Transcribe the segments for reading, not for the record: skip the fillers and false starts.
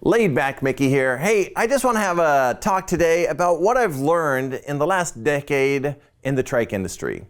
Laid back Mickey here. Hey, I just want to have a talk today about what I've learned in the last decade in the trike industry.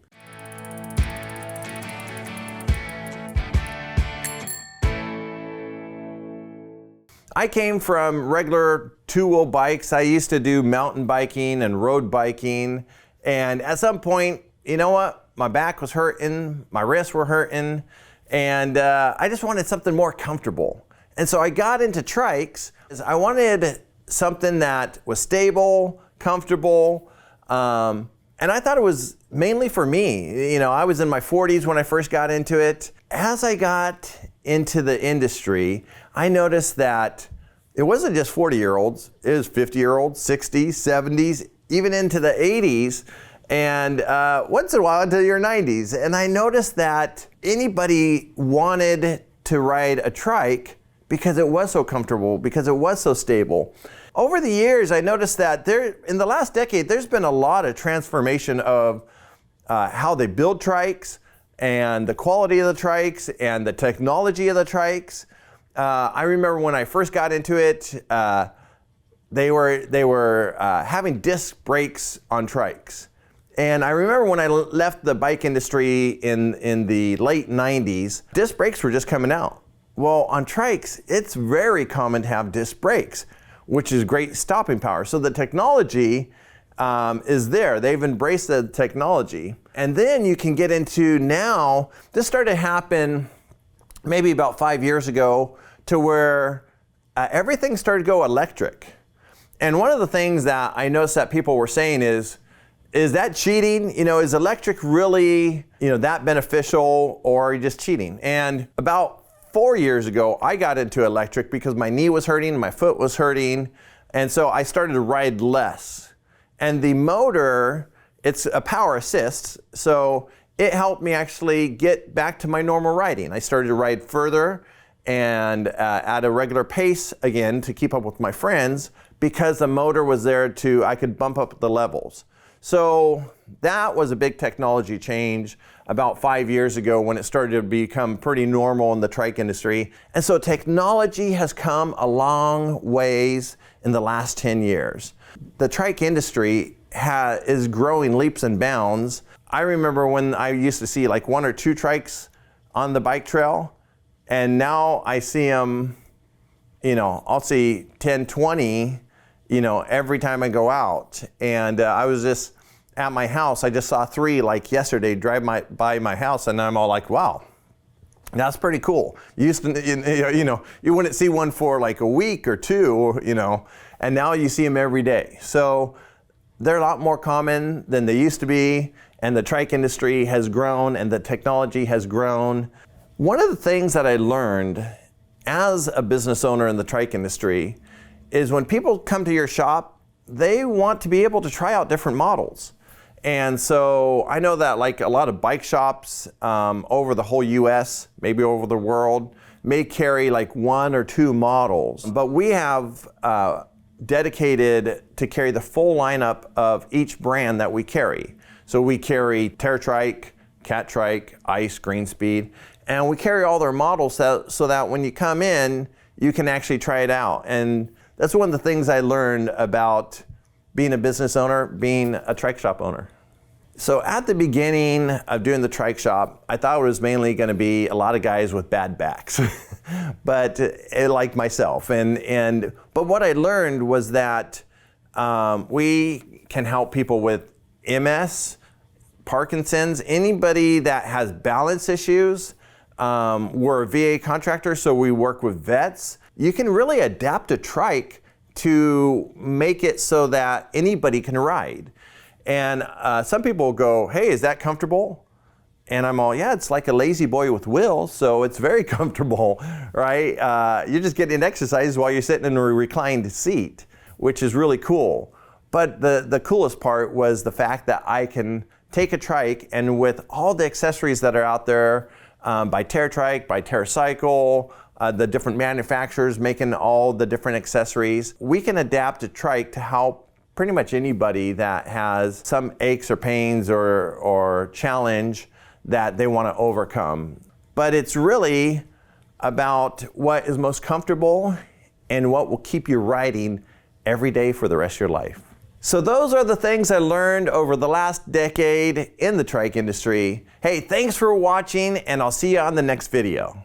I came from regular two-wheel bikes. I used to do mountain biking and road biking. And at some point, you know what? My back was hurting, my wrists were hurting, and I just wanted something more comfortable. And so I got into trikes. I wanted something that was stable, comfortable, and I thought it was mainly for me. You know, I was in my 40s when I first got into it. As I got into the industry, I noticed that it wasn't just 40-year-olds, it was 50-year-olds, 60s, 70s, even into the 80s, and once in a while into your 90s. And I noticed that anybody wanted to ride a trike because it was so comfortable, because it was so stable. Over the years, I noticed that in the last decade, there's been a lot of transformation of how they build trikes and the quality of the trikes and the technology of the trikes. I remember when I first got into it, they were having disc brakes on trikes. And I remember when I left the bike industry in the late 90s, disc brakes were just coming out. Well, on trikes, it's very common to have disc brakes, which is great stopping power. So the technology is there. They've embraced the technology. And then you can get into now, this started to happen maybe about 5 years ago, to where everything started to go electric. And one of the things that I noticed that people were saying is that cheating? You know, is electric really, that beneficial, or are you just cheating? And about 4 years ago, I got into electric because my knee was hurting, my foot was hurting, and so I started to ride less. And the motor, it's a power assist, so it helped me actually get back to my normal riding. I started to ride further and at a regular pace again to keep up with my friends, because the motor was there I could bump up the levels. So that was a big technology change about 5 years ago when it started to become pretty normal in the trike industry. And so technology has come a long ways in the last 10 years. The trike industry is growing leaps and bounds. I remember when I used to see like 1 or 2 trikes on the bike trail, and now I see them, I'll see 10, 20, every time I go out. And I was just at my house, I just saw 3 like yesterday drive by my house, and I'm all like, wow, that's pretty cool. You used to, you wouldn't see one for like a week or 2, and now you see them every day. So they're a lot more common than they used to be, and the trike industry has grown and the technology has grown. One of the things that I learned as a business owner in the trike industry is when people come to your shop, they want to be able to try out different models. And so I know that like a lot of bike shops over the whole US, maybe over the world, may carry like 1 or 2 models. But we have dedicated to carry the full lineup of each brand that we carry. So we carry Trike, Cat Trike, Ice, Green Speed, and we carry all their models so that when you come in, you can actually try it out. And that's one of the things I learned about being a business owner, being a trike shop owner. So at the beginning of doing the trike shop, I thought it was mainly going to be a lot of guys with bad backs, but like myself. But what I learned was that we can help people with MS, Parkinson's, anybody that has balance issues. We're a VA contractor, so we work with vets. You can really adapt a trike to make it so that anybody can ride. And some people go, hey, is that comfortable? And I'm all, yeah, it's like a lazy boy with wheels, so it's very comfortable, right? You're just getting exercise while you're sitting in a reclined seat, which is really cool. But the coolest part was the fact that I can take a trike, and with all the accessories that are out there, by Trike, by TerraCycle, the different manufacturers making all the different accessories, we can adapt a trike to help pretty much anybody that has some aches or pains or challenge that they want to overcome. But it's really about what is most comfortable and what will keep you riding every day for the rest of your life. So those are the things I learned over the last decade in the trike industry. Hey, thanks for watching, and I'll see you on the next video.